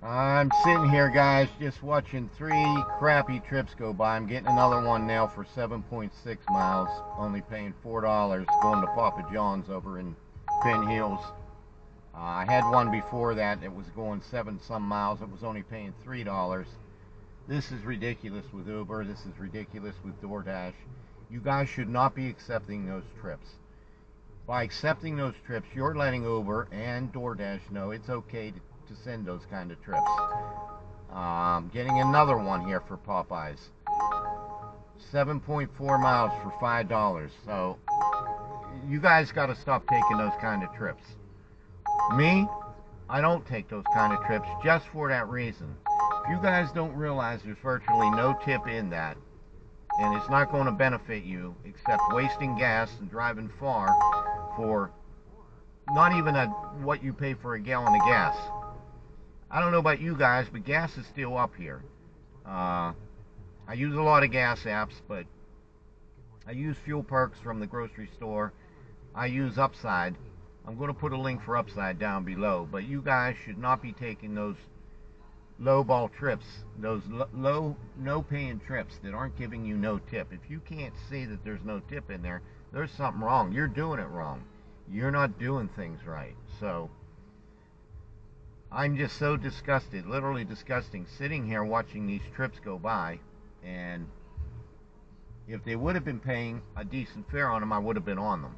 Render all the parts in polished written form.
I'm sitting here, guys, just watching 3 crappy trips go by. I'm getting another one now for 7.6 miles, only paying $4, going to Papa John's over in Penn Hills. I had one before that. It was going 7 some miles. It was only paying $3. This is ridiculous with Uber. This is ridiculous with DoorDash. You guys should not be accepting those trips. By accepting those trips, you're letting Uber and DoorDash know it's okay to send those kind of trips. Getting another one here for Popeyes. 7.4 miles for $5. So you guys got to stop taking those kind of trips. Me, I don't take those kind of trips just for that reason. If you guys don't realize there's virtually no tip in that, and it's not going to benefit you except wasting gas and driving far for not even what you pay for a gallon of gas. I don't know about you guys, but gas is still up here. I use a lot of gas apps, but I use Fuel Perks from the grocery store. I use Upside. I'm going to put a link for Upside down below, but you guys should not be taking those low-ball trips, those low, no-paying trips that aren't giving you no tip. If you can't see that there's no tip in there, there's something wrong. You're doing it wrong. You're not doing things right. So I'm just so disgusted, literally disgusting, sitting here watching these trips go by. And if they would have been paying a decent fare on them, I would have been on them.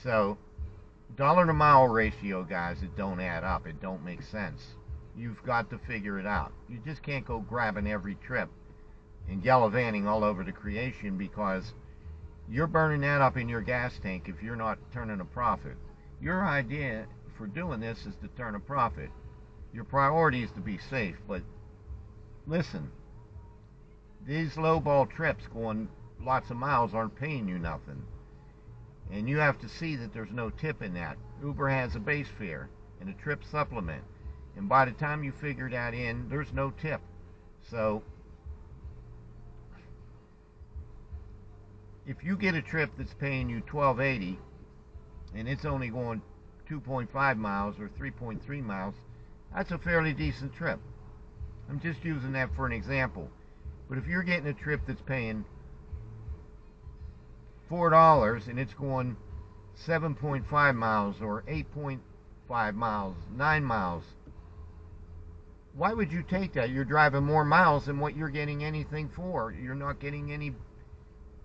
So dollar to mile ratio, guys, it don't add up. It don't make sense. You've got to figure it out. You just can't go grabbing every trip and gallivanting all over the creation, because you're burning that up in your gas tank if you're not turning a profit. Your idea for doing this is to turn a profit. Your priority is to be safe, but listen, these low-ball trips going lots of miles aren't paying you nothing. And you have to see that there's no tip in that. Uber has a base fare and a trip supplement. And by the time you figure that in, there's no tip. So if you get a trip that's paying you $12.80 and it's only going 2.5 miles or 3.3 miles, that's a fairly decent trip. I'm just using that for an example. But if you're getting a trip that's paying $4 and it's going 7.5 miles or 8.5 miles, 9 miles, why would you take that? You're driving more miles than what you're getting anything for. You're not getting any.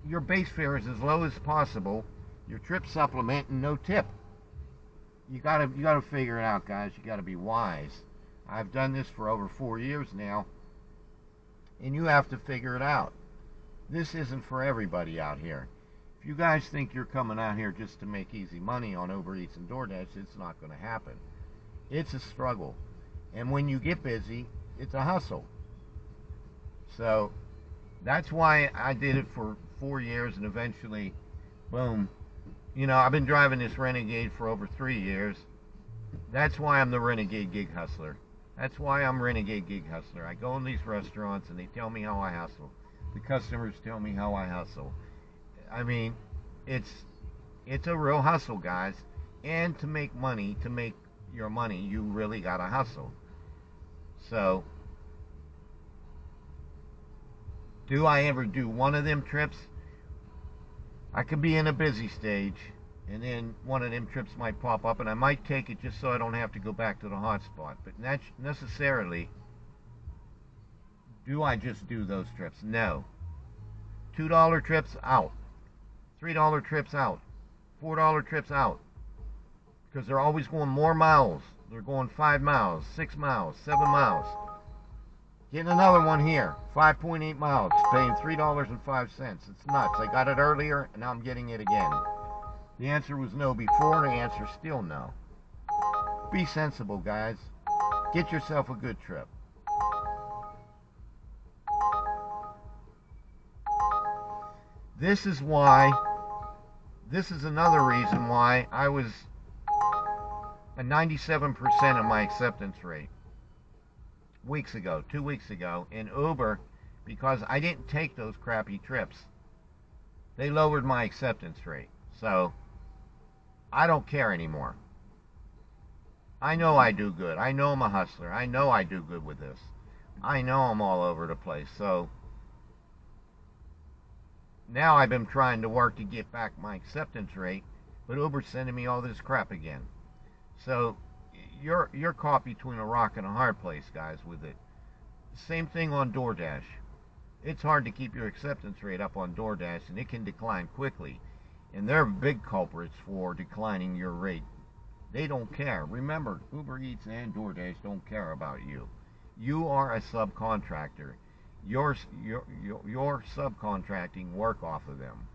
Your base fare is as low as possible. Your trip supplement and no tip. You gotta figure it out, guys. You gotta be wise. I've done this for over 4 years now, and you have to figure it out. This isn't for everybody out here. If you guys think you're coming out here just to make easy money on UberEATS and DoorDash, it's not going to happen. It's a struggle. And when you get busy, it's a hustle. So that's why I did it for 4 years, and eventually, boom. You know, I've been driving this Renegade for over 3 years. That's why I'm the Renegade Gig Hustler. That's why I'm Renegade Gig Hustler. I go in these restaurants and they tell me how I hustle. The customers tell me how I hustle. I mean, it's a real hustle, guys. And to make money, to make your money, you really gotta hustle. So do I ever do one of them trips? I could be in a busy stage, and then one of them trips might pop up, and I might take it just so I don't have to go back to the hot spot. But not necessarily do I just do those trips. No. $2 trips out. $3 trips out. $4 trips out. Because they're always going more miles. They're going 5 miles, 6 miles, 7 miles. Getting another one here, 5.8 miles, paying $3.05. It's nuts. I got it earlier, and now I'm getting it again. The answer was no before, and the answer is still no. Be sensible, guys. Get yourself a good trip. This is another reason why I was a 97% of my acceptance rate weeks ago, 2 weeks ago, in Uber, because I didn't take those crappy trips. They lowered my acceptance rate. So I don't care anymore. I know I do good. I know I'm a hustler. I know I do good with this. I know I'm all over the place. So now I've been trying to work to get back my acceptance rate, but Uber's sending me all this crap again. So you're caught between a rock and a hard place, guys, with it. Same thing on DoorDash. It's hard to keep your acceptance rate up on DoorDash, and it can decline quickly. And they're big culprits for declining your rate. They don't care. Remember, UberEATS and DoorDash don't care about you. You are a subcontractor. You're subcontracting work off of them.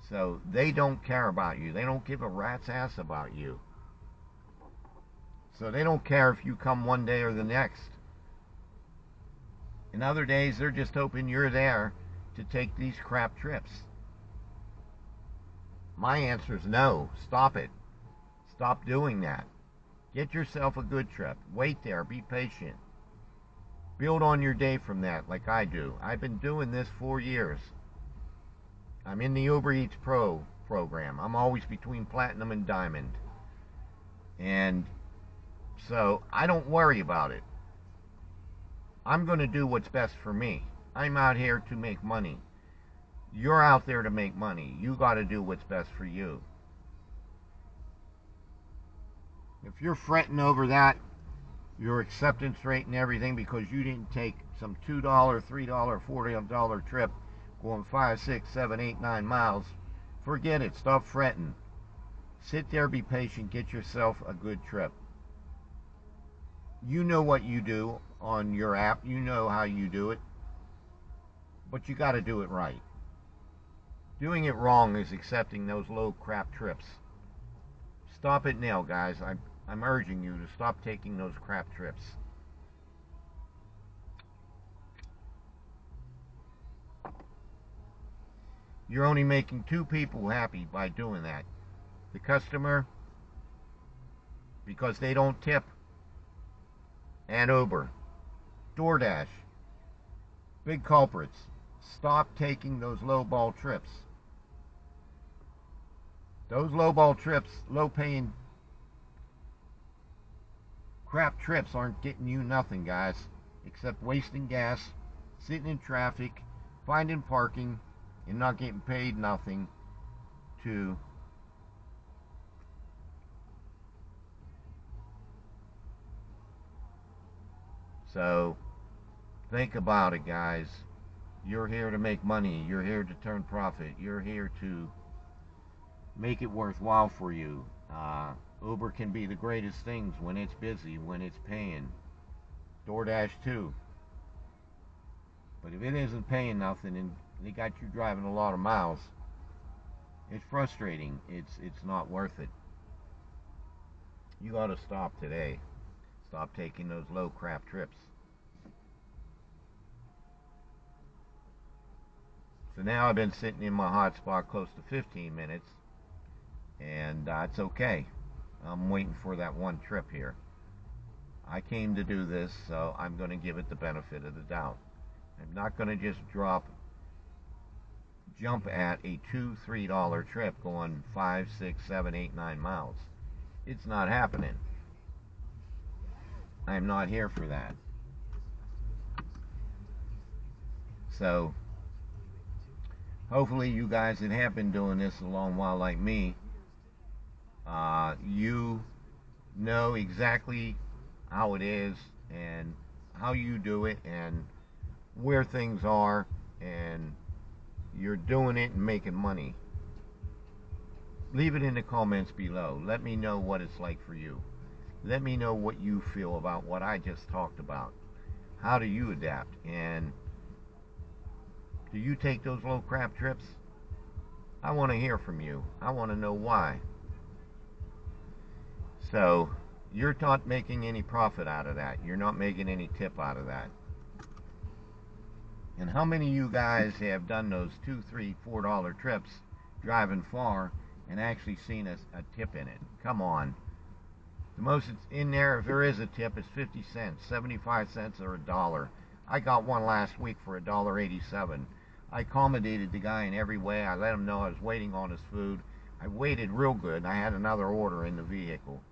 So they don't care about you. They don't give a rat's ass about you. So they don't care if you come one day or the next. In other days, they're just hoping you're there to take these crap trips. My answer is no. Stop it. Stop doing that. Get yourself a good trip. Wait there. Be patient. Build on your day from that like I do. I've been doing this 4 years. I'm in the UberEATS Pro program. I'm always between Platinum and Diamond. And so I don't worry about it. I'm going to do what's best for me. I'm out here to make money. You're out there to make money. You got to do what's best for you. If you're fretting over that, your acceptance rate and everything, because you didn't take some $2, $3, $40 trip going 5, 6, 7, 8, 9 miles, forget it. Stop fretting. Sit there, be patient, get yourself a good trip. You know what you do on your app. You know how you do it. But you got to do it right. Doing it wrong is accepting those low crap trips. Stop it now, guys. I'm urging you to stop taking those crap trips. You're only making 2 people happy by doing that. The customer, because they don't tip, and Uber. DoorDash. Big culprits. Stop taking those lowball trips. Those lowball trips, low-paying crap trips aren't getting you nothing, guys, except wasting gas, sitting in traffic, finding parking, and not getting paid nothing to so think about it, guys. You're here to make money. You're here to turn profit. You're here to make it worthwhile for you. Uber can be the greatest things when it's busy, when it's paying. DoorDash too. But if it isn't paying nothing and they got you driving a lot of miles, it's frustrating. It's not worth it. You ought to stop today. Stop taking those low crap trips. So now I've been sitting in my hot spot close to 15 minutes, and it's okay. I'm waiting for that one trip here. I came to do this, so I'm going to give it the benefit of the doubt. I'm not going to just jump at a $2, $3 trip going 5, 6, 7, 8, 9 miles. It's not happening. I'm not here for that. So hopefully you guys that have been doing this a long while like me, you know exactly how it is and how you do it and where things are, and you're doing it and making money. Leave it in the comments below. Let me know what it's like for you. Let me know what you feel about what I just talked about. How do you adapt? And do you take those low crap trips? I want to hear from you. I want to know why. So, you're not making any profit out of that. You're not making any tip out of that. And how many of you guys have done those $2, $3, $4 trips driving far and actually seen a tip in it? Come on. The most it's in there, if there is a tip, is 50 cents, 75 cents, or $1. I got one last week for $1.87. I accommodated the guy in every way. I let him know I was waiting on his food. I waited real good. I had another order in the vehicle.